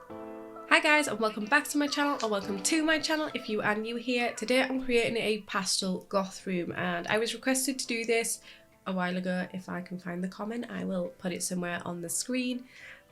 Hi guys, and welcome back to my channel, or welcome to my channel if you are new here. Today I'm creating a pastel goth room, and I was requested to do this a while ago. If I can find the comment, I will put it somewhere on the screen.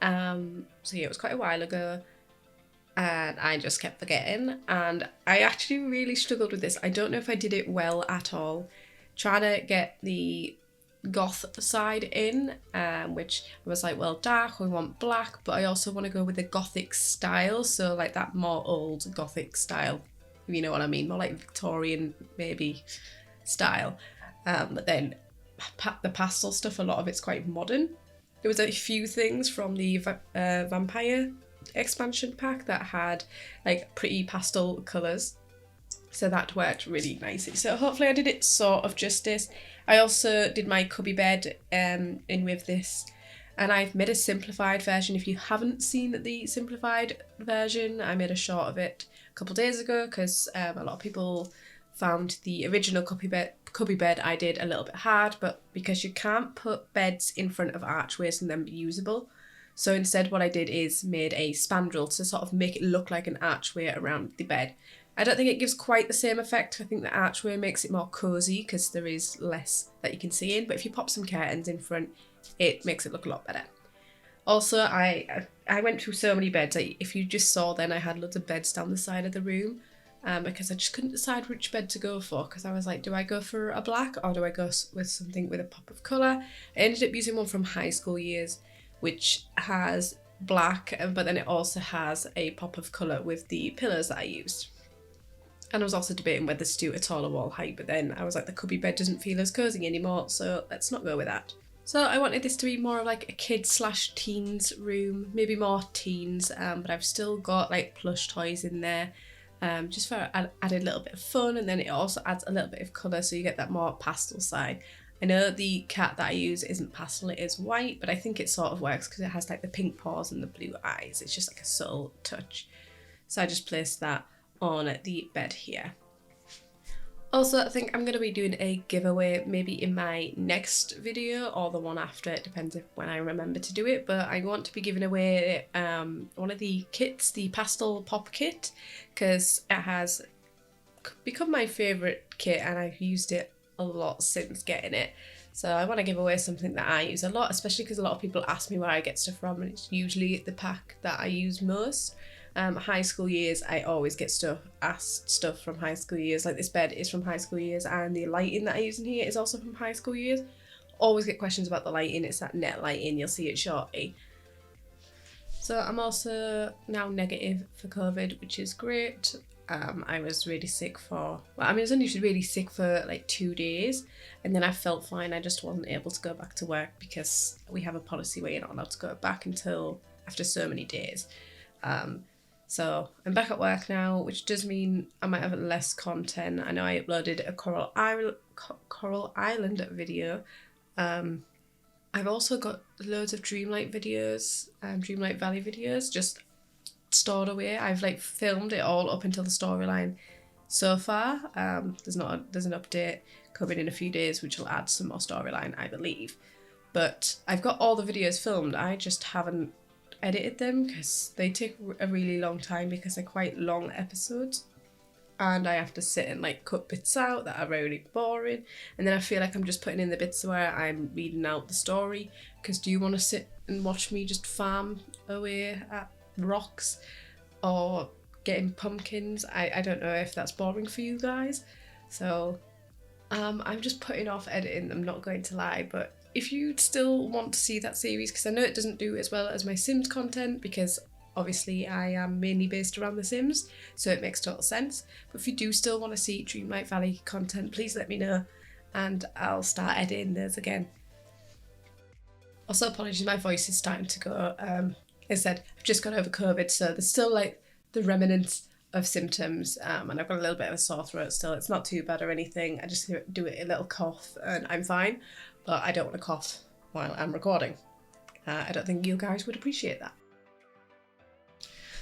So yeah, it was quite a while ago and I just kept forgetting, and I actually really struggled with this. I don't know if I did it well at all. Trying to get the goth side in, which I was like, well, dark, we want black, but I also want to go with the gothic style, so like that more old gothic style, if you know what I mean, more like Victorian maybe style. But then the pastel stuff, a lot of it's quite modern. There was a few things from the vampire expansion pack that had like pretty pastel colours, so that worked really nicely. So hopefully I did it sort of justice. I also did my cubby bed in with this, and I've made a simplified version. If you haven't seen the simplified version, I made a short of it a couple days ago because a lot of people found the original cubby bed I did a little bit hard, but because you can't put beds in front of archways and them be usable, so instead what I did is made a spandrel to sort of make it look like an archway around the bed. I don't think it gives quite the same effect. I think the archway makes it more cosy because there is less that you can see in, but if you pop some curtains in front, it makes it look a lot better. Also, I went through so many beds. If you just saw then, I had loads of beds down the side of the room because I just couldn't decide which bed to go for, because I was like, do I go for a black or do I go with something with a pop of colour? I ended up using one from high school years, which has black, but then it also has a pop of colour with the pillows that I used. And I was also debating whether to do a taller wall height, but then I was like, the cubby bed doesn't feel as cosy anymore, so let's not go with that. So I wanted this to be more of like a kid/teens room, maybe more teens, but I've still got like plush toys in there, just for added a little bit of fun, and then it also adds a little bit of colour, so you get that more pastel side. I know the cat that I use isn't pastel, it is white, but I think it sort of works because it has like the pink paws and the blue eyes. It's just like a subtle touch. So I just placed that on the bed here. Also, I think I'm going to be doing a giveaway maybe in my next video or the one after. It depends if when I remember to do it, but I want to be giving away one of the kits, the pastel pop kit, because it has become my favourite kit and I've used it a lot since getting it. So I want to give away something that I use a lot, especially because a lot of people ask me where I get stuff from, and it's usually the pack that I use most. High school years, I always get asked stuff from high school years. Like this bed is from high school years, and the lighting that I use in here is also from high school years. Always get questions about the lighting. It's that net lighting, you'll see it shortly. So I'm also now negative for COVID, which is great. I was really sick I was only really sick for like 2 days, and then I felt fine. I just wasn't able to go back to work because we have a policy where you're not allowed to go back until after so many days. So I'm back at work now, which does mean I might have less content. I know I uploaded a Coral Island video. I've also got loads of Dreamlight videos, Dreamlight Valley videos, just stored away. I've like filmed it all up until the storyline so far. There's an update coming in a few days which will add some more storyline, I believe. But I've got all the videos filmed. I just haven't edited them because they take a really long time because they're quite long episodes, and I have to sit and like cut bits out that are really boring, and then I feel like I'm just putting in the bits where I'm reading out the story, because do you want to sit and watch me just farm away at rocks or getting pumpkins? I don't know if that's boring for you guys, so I'm just putting off editing, I'm not going to lie. But if you still want to see that series, because I know it doesn't do as well as my Sims content, because obviously I am mainly based around The Sims, so it makes total sense. But if you do still want to see Dreamlight Valley content, please let me know and I'll start editing those again. Also, apologies, my voice is starting to go. As I said, I've just got over COVID, so there's still like the remnants of symptoms, and I've got a little bit of a sore throat still. It's not too bad or anything. I just do a little cough and I'm fine, but I don't want to cough while I'm recording. I don't think you guys would appreciate that.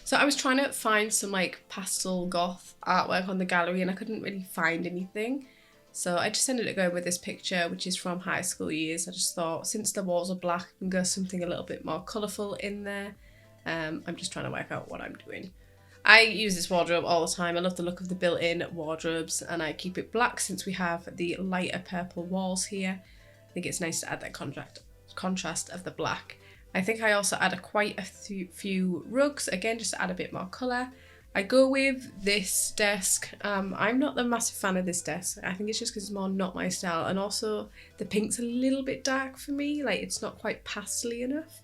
So I was trying to find some like pastel goth artwork on the gallery and I couldn't really find anything. So I just ended up going with this picture, which is from high school years. I just thought, since the walls are black, I can go something a little bit more colourful in there. I'm just trying to work out what I'm doing. I use this wardrobe all the time. I love the look of the built-in wardrobes, and I keep it black since we have the lighter purple walls here. I think it's nice to add that contrast of the black. I think I also add quite a few rugs, again, just to add a bit more colour. I go with this desk. I'm not the massive fan of this desk. I think it's just because it's more not my style, and also the pink's a little bit dark for me. Like, it's not quite pastel-y enough.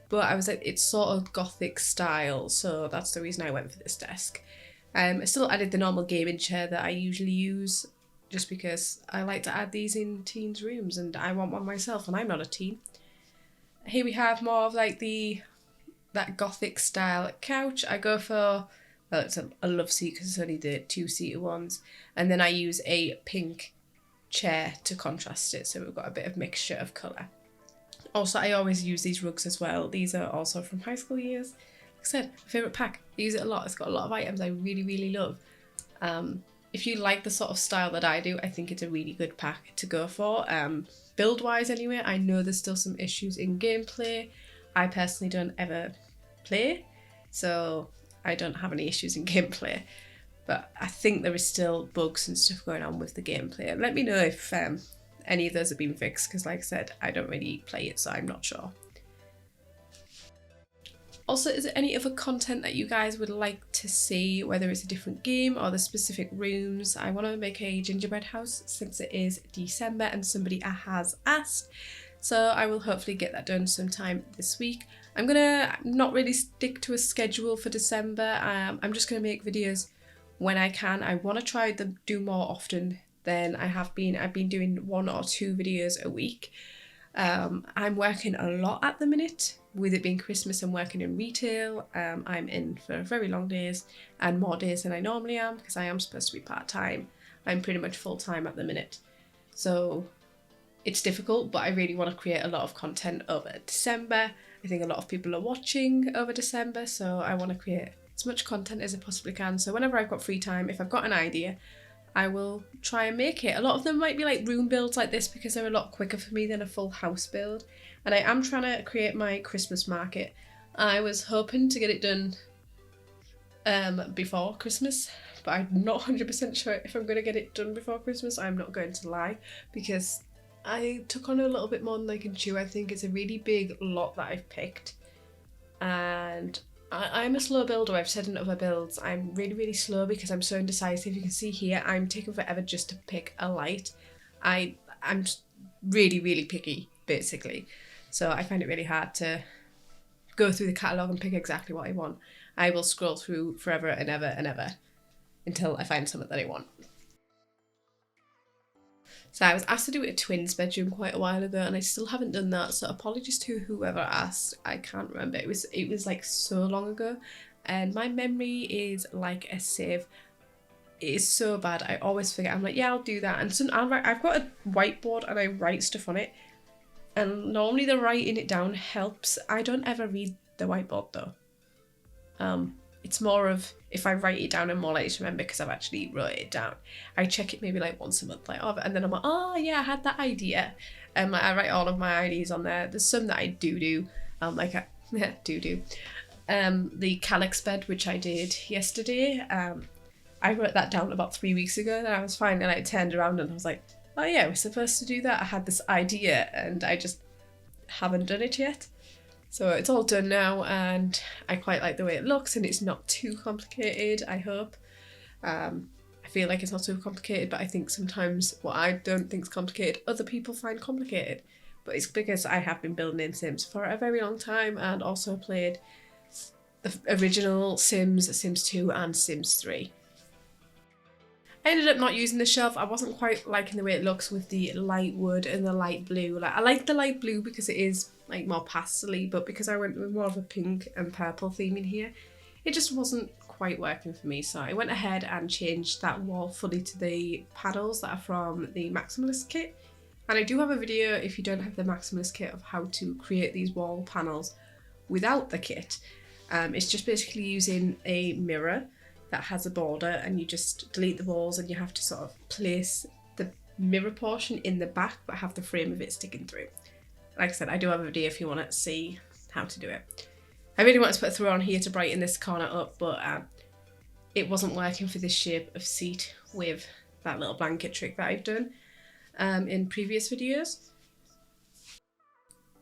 But I was like, it's sort of gothic style, so that's the reason I went for this desk. I still added the normal gaming chair that I usually use, just because I like to add these in teens' rooms, and I want one myself, and I'm not a teen. Here we have more of like that gothic style couch. I go for, well, it's a love seat because it's only the 2-seater ones, and then I use a pink chair to contrast it, so we've got a bit of mixture of colour. Also, I always use these rugs as well. These are also from high school years. Like I said, my favourite pack. I use it a lot. It's got a lot of items I really, really love. If you like the sort of style that I do, I think it's a really good pack to go for. Build-wise anyway, I know there's still some issues in gameplay. I personally don't ever play, so I don't have any issues in gameplay. But I think there is still bugs and stuff going on with the gameplay. Let me know if any of those have been fixed, because like I said, I don't really play it, so I'm not sure. Also, is there any other content that you guys would like to see, whether it's a different game or the specific rooms? I want to make a gingerbread house since it is December and somebody has asked, so I will hopefully get that done sometime this week. I'm gonna not really stick to a schedule for December. I'm just gonna make videos when I can. I want to try to do more often than I have been. I've been doing 1 or 2 videos a week. I'm working a lot at the minute. With it being Christmas, I'm working in retail. I'm in for very long days and more days than I normally am because I am supposed to be part-time. I'm pretty much full-time at the minute. So it's difficult, but I really want to create a lot of content over December. I think a lot of people are watching over December, so I want to create as much content as I possibly can. So whenever I've got free time, if I've got an idea, I will try and make it. A lot of them might be like room builds like this because they're a lot quicker for me than a full house build. And I am trying to create my Christmas market. I was hoping to get it done before Christmas, but I'm not 100% sure if I'm going to get it done before Christmas. I'm not going to lie, because I took on a little bit more than I can chew. I think it's a really big lot that I've picked, and I'm a slow builder. I've said in other builds, I'm really, really slow because I'm so indecisive. You can see here, I'm taking forever just to pick a light. I'm really, really picky, basically. So I find it really hard to go through the catalogue and pick exactly what I want. I will scroll through forever and ever and ever until I find something that I want. So I was asked to do a twins bedroom quite a while ago, and I still haven't done that, so apologies to whoever asked. I can't remember. It was like so long ago, and my memory is like a sieve. It is so bad. I always forget. I'm like, yeah, I'll do that, and so I've got a whiteboard and I write stuff on it, and normally the writing it down helps. I don't ever read the whiteboard though. It's more of, if I write it down, I'm more likely to remember because I've actually wrote it down. I check it maybe like once a month, like, oh, and then I'm like, oh yeah, I had that idea. Like, I write all of my ideas on there. There's some that I do. The calyx bed, which I did yesterday. I wrote that down about 3 weeks ago, and I was finally like turned around and I was like, oh yeah, we're supposed to do that. I had this idea and I just haven't done it yet. So it's all done now, and I quite like the way it looks, and it's not too complicated, I hope. I feel like it's not too complicated, but I think sometimes what I don't think is complicated, other people find complicated. But it's because I have been building in Sims for a very long time, and also played the original Sims, Sims 2 and Sims 3. I ended up not using the shelf. I wasn't quite liking the way it looks with the light wood and the light blue. Like, I like the light blue because it is like more pastel-y, but because I went with more of a pink and purple theme in here, it just wasn't quite working for me. So I went ahead and changed that wall fully to the panels that are from the Maximalist kit. And I do have a video, if you don't have the Maximalist kit, of how to create these wall panels without the kit. It's just basically using a mirror that has a border, and you just delete the walls, and you have to sort of place the mirror portion in the back but have the frame of it sticking through. Like I said, I do have a video if you want to see how to do it. I really wanted to put a throw on here to brighten this corner up, but it wasn't working for this shape of seat with that little blanket trick that I've done in previous videos.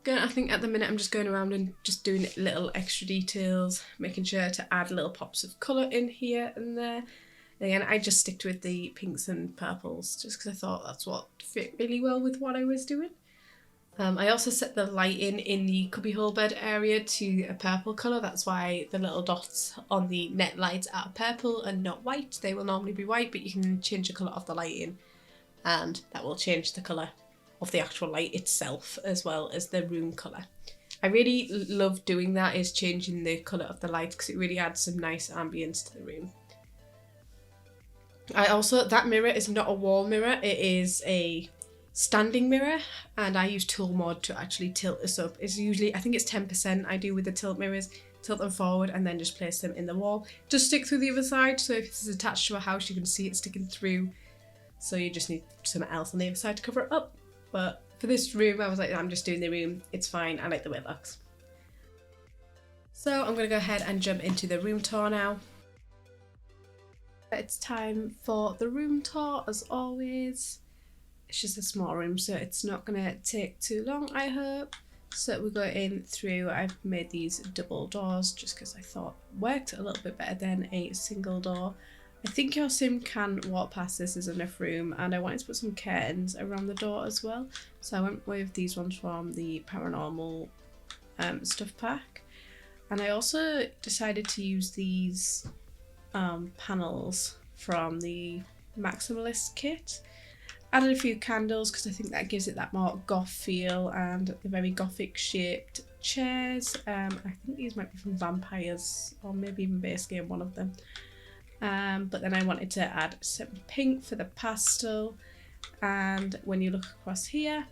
I think at the minute I'm just going around and just doing little extra details, making sure to add little pops of colour in here and there. Again, I just sticked with the pinks and purples just because I thought that's what fit really well with what I was doing. I also set the lighting in the cubbyhole bed area to a purple colour. That's why the little dots on the net lights are purple and not white. They will normally be white, but you can change the colour of the lighting and that will change the colour of the actual light itself as well as the room colour. I really love doing that, is changing the colour of the light, because it really adds some nice ambience to the room. That mirror is not a wall mirror, it is a standing mirror, and I use tool mod to actually tilt this up. It's usually, I think it's 10% I do with the tilt mirrors, tilt them forward and then just place them in the wall. Just stick through the other side, so if this is attached to a house you can see it sticking through, so you just need something else on the other side to cover it up. But for this room I was like, I'm just doing the room, it's fine, I like the way it looks. So I'm going to go ahead and jump into the room tour now. It's time for the room tour as always. It's just a small room, so it's not going to take too long, I hope. So we're going through, I've made these double doors just because I thought it worked a little bit better than a single door. I think your sim can walk past this as enough room, and I wanted to put some curtains around the door as well. So I went with these ones from the Paranormal stuff pack. And I also decided to use these panels from the Maximalist kit. Added a few candles because I think that gives it that more goth feel, and the very gothic shaped chairs. I think these might be from Vampires or maybe even Base Game, one of them. But then I wanted to add some pink for the pastel, and when you look across here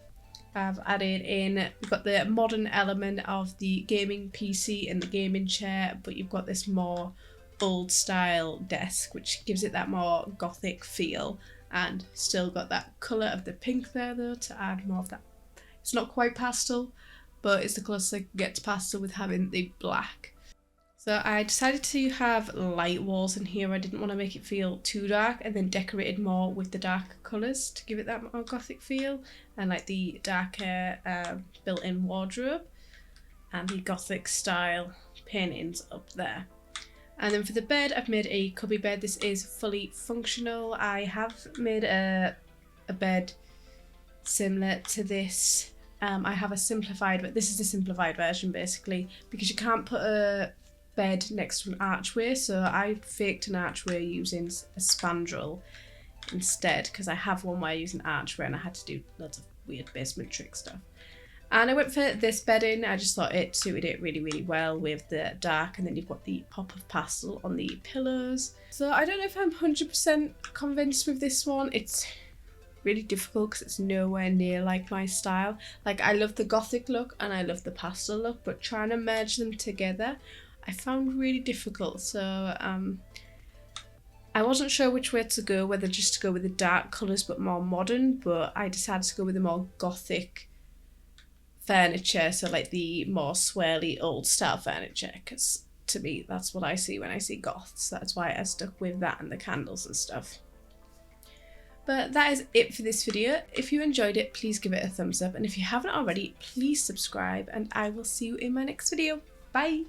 I've added in, we've got the modern element of the gaming PC and the gaming chair, but you've got this more old style desk which gives it that more gothic feel, and still got that colour of the pink there though to add more of that. It's not quite pastel, but it's the closest I can get to pastel with having the black. So I decided to have light walls in here. I didn't want to make it feel too dark, and then decorated more with the dark colours to give it that more gothic feel, and like the darker built-in wardrobe and the gothic style paintings up there. And then for the bed, I've made a cubby bed. This is fully functional. I have made a bed similar to this. I have a simplified, but this is the simplified version basically, because you can't put a bed next to an archway, so I faked an archway using a spandrel instead, because I have one where I use an archway and I had to do lots of weird basement trick stuff. And I went for this bedding. I just thought it suited it really, really well with the dark, and then you've got the pop of pastel on the pillows. So I don't know if I'm 100% convinced with this one. It's really difficult because it's nowhere near like my style. Like, I love the gothic look and I love the pastel look, but trying to merge them together I found really difficult. So I wasn't sure which way to go, whether just to go with the dark colours but more modern, but I decided to go with the more gothic furniture, so like the more swirly old style furniture, because to me that's what I see when I see goths. That's why I stuck with that and the candles and stuff. But that is it for this video. If you enjoyed it, please give it a thumbs up, and if you haven't already, please subscribe, and I will see you in my next video. Bye!